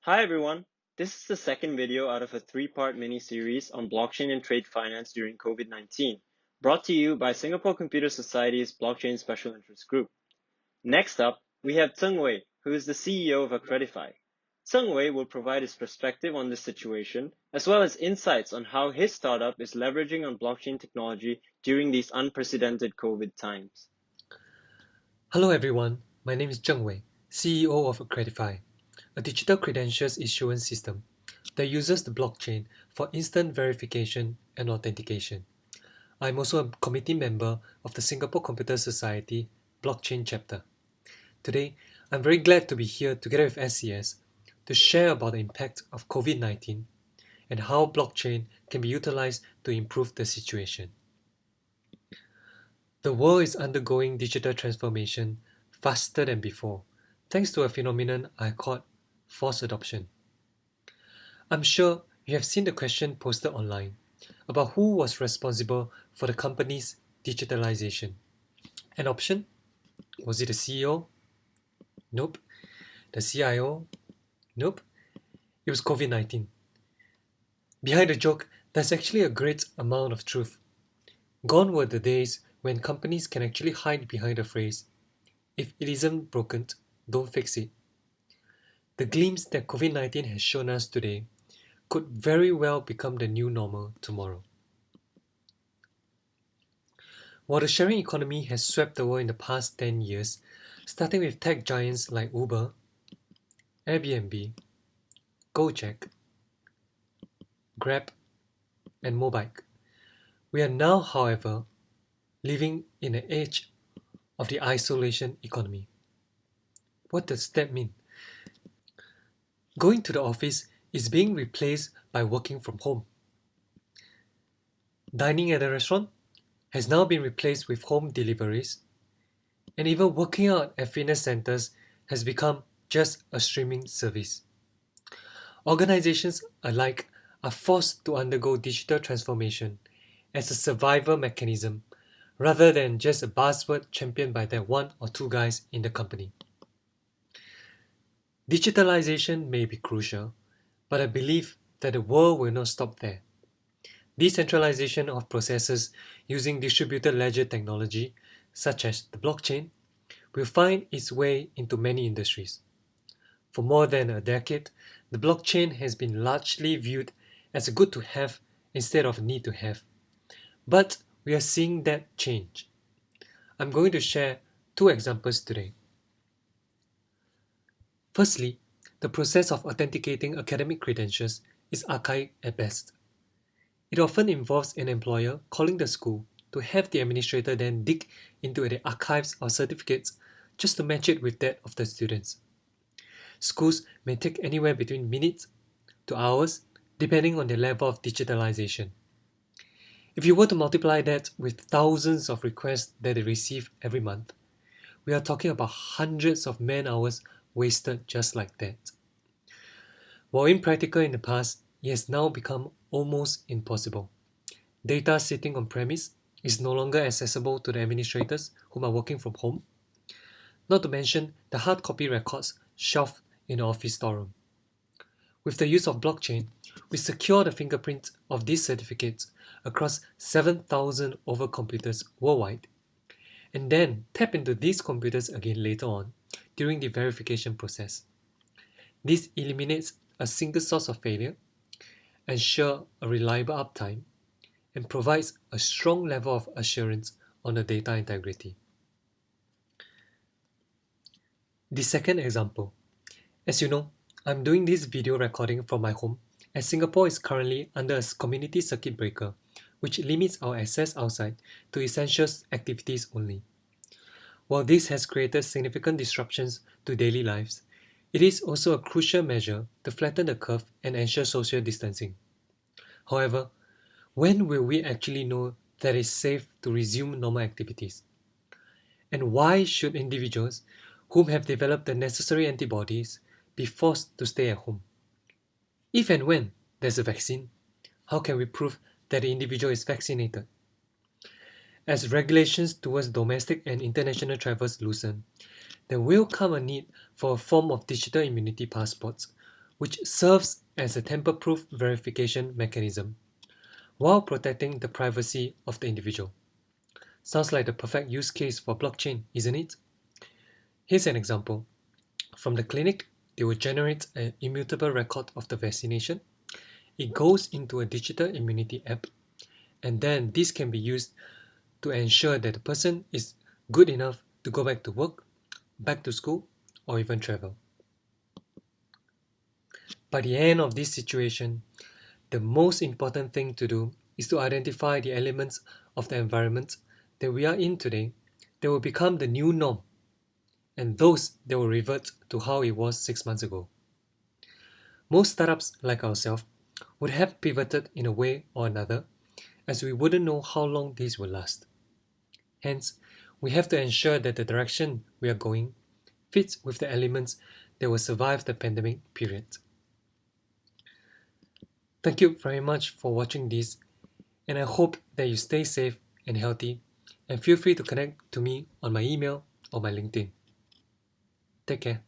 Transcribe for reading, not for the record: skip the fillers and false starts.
Hi everyone. This is the second video out of a three-part mini-series on blockchain and trade finance during COVID-19, brought to you by Singapore Computer Society's Blockchain Special Interest Group. Next up, we have Zheng, who is the CEO of Accredify. Zheng will provide his perspective on this situation, as well as insights on how his startup is leveraging on blockchain technology during these unprecedented COVID times. Hello everyone, my name is Zheng, CEO of Accredify, a digital credentials issuance system that uses the blockchain for instant verification and authentication. I'm also a committee member of the Singapore Computer Society Blockchain Chapter. Today, I'm very glad to be here together with SCS to share about the impact of COVID-19 and how blockchain can be utilized to improve the situation. The world is undergoing digital transformation faster than before, thanks to a phenomenon I call forced adoption. I'm sure you have seen the question posted online about who was responsible for the company's digitalization. An option? Was it the CEO? Nope. The CIO? Nope. It was COVID-19. Behind the joke, there's actually a great amount of truth. Gone were the days when companies can actually hide behind the phrase, if it isn't broken, don't fix it. The glimpse that COVID-19 has shown us today could very well become the new normal tomorrow. While the sharing economy has swept the world in the past 10 years, starting with tech giants like Uber, Airbnb, Gojek, Grab, and Mobike, we are now, however, living in an age of the isolation economy. What does that mean? Going to the office is being replaced by working from home. Dining at a restaurant has now been replaced with home deliveries, and even working out at fitness centers has become just a streaming service. Organizations alike are forced to undergo digital transformation as a survival mechanism rather than just a buzzword championed by that one or two guys in the company. Digitalization may be crucial, but I believe that the world will not stop there. Decentralization of processes using distributed ledger technology, such as the blockchain, will find its way into many industries. For more than a decade, the blockchain has been largely viewed as a good to have instead of a need to have. But we are seeing that change. I'm going to share two examples today. Firstly, the process of authenticating academic credentials is archaic at best. It often involves an employer calling the school to have the administrator then dig into the archives of certificates just to match it with that of the students. Schools may take anywhere between minutes to hours depending on their level of digitalization. If you were to multiply that with thousands of requests that they receive every month, we are talking about hundreds of man hours wasted just like that. While impractical in the past, it has now become almost impossible. Data sitting on premise is no longer accessible to the administrators whom are working from home, not to mention the hard copy records shelved in the office storeroom. With the use of blockchain, we secure the fingerprint of these certificates across 7,000 over computers worldwide, and then tap into these computers again later on during the verification process. This eliminates a single source of failure, ensures a reliable uptime, and provides a strong level of assurance on the data integrity. The second example. As you know, I'm doing this video recording from my home as Singapore is currently under a community circuit breaker which limits our access outside to essential activities only. While this has created significant disruptions to daily lives, it is also a crucial measure to flatten the curve and ensure social distancing. However, when will we actually know that it's safe to resume normal activities? And why should individuals whom have developed the necessary antibodies be forced to stay at home? If and when there's a vaccine, how can we prove that the individual is vaccinated? As regulations towards domestic and international travels loosen, there will come a need for a form of digital immunity passports, which serves as a tamper-proof verification mechanism while protecting the privacy of the individual. Sounds like the perfect use case for blockchain, isn't it? Here's an example. From the clinic, they will generate an immutable record of the vaccination. It goes into a digital immunity app, and then this can be used to ensure that the person is good enough to go back to work, back to school, or even travel. By the end of this situation, the most important thing to do is to identify the elements of the environment that we are in today that will become the new norm, and those that will revert to how it was 6 months ago. Most startups like ourselves would have pivoted in a way or another, as we wouldn't know how long this will last. Hence, we have to ensure that the direction we are going fits with the elements that will survive the pandemic period. Thank you very much for watching this, and I hope that you stay safe and healthy, and feel free to connect to me on my email or my LinkedIn. Take care.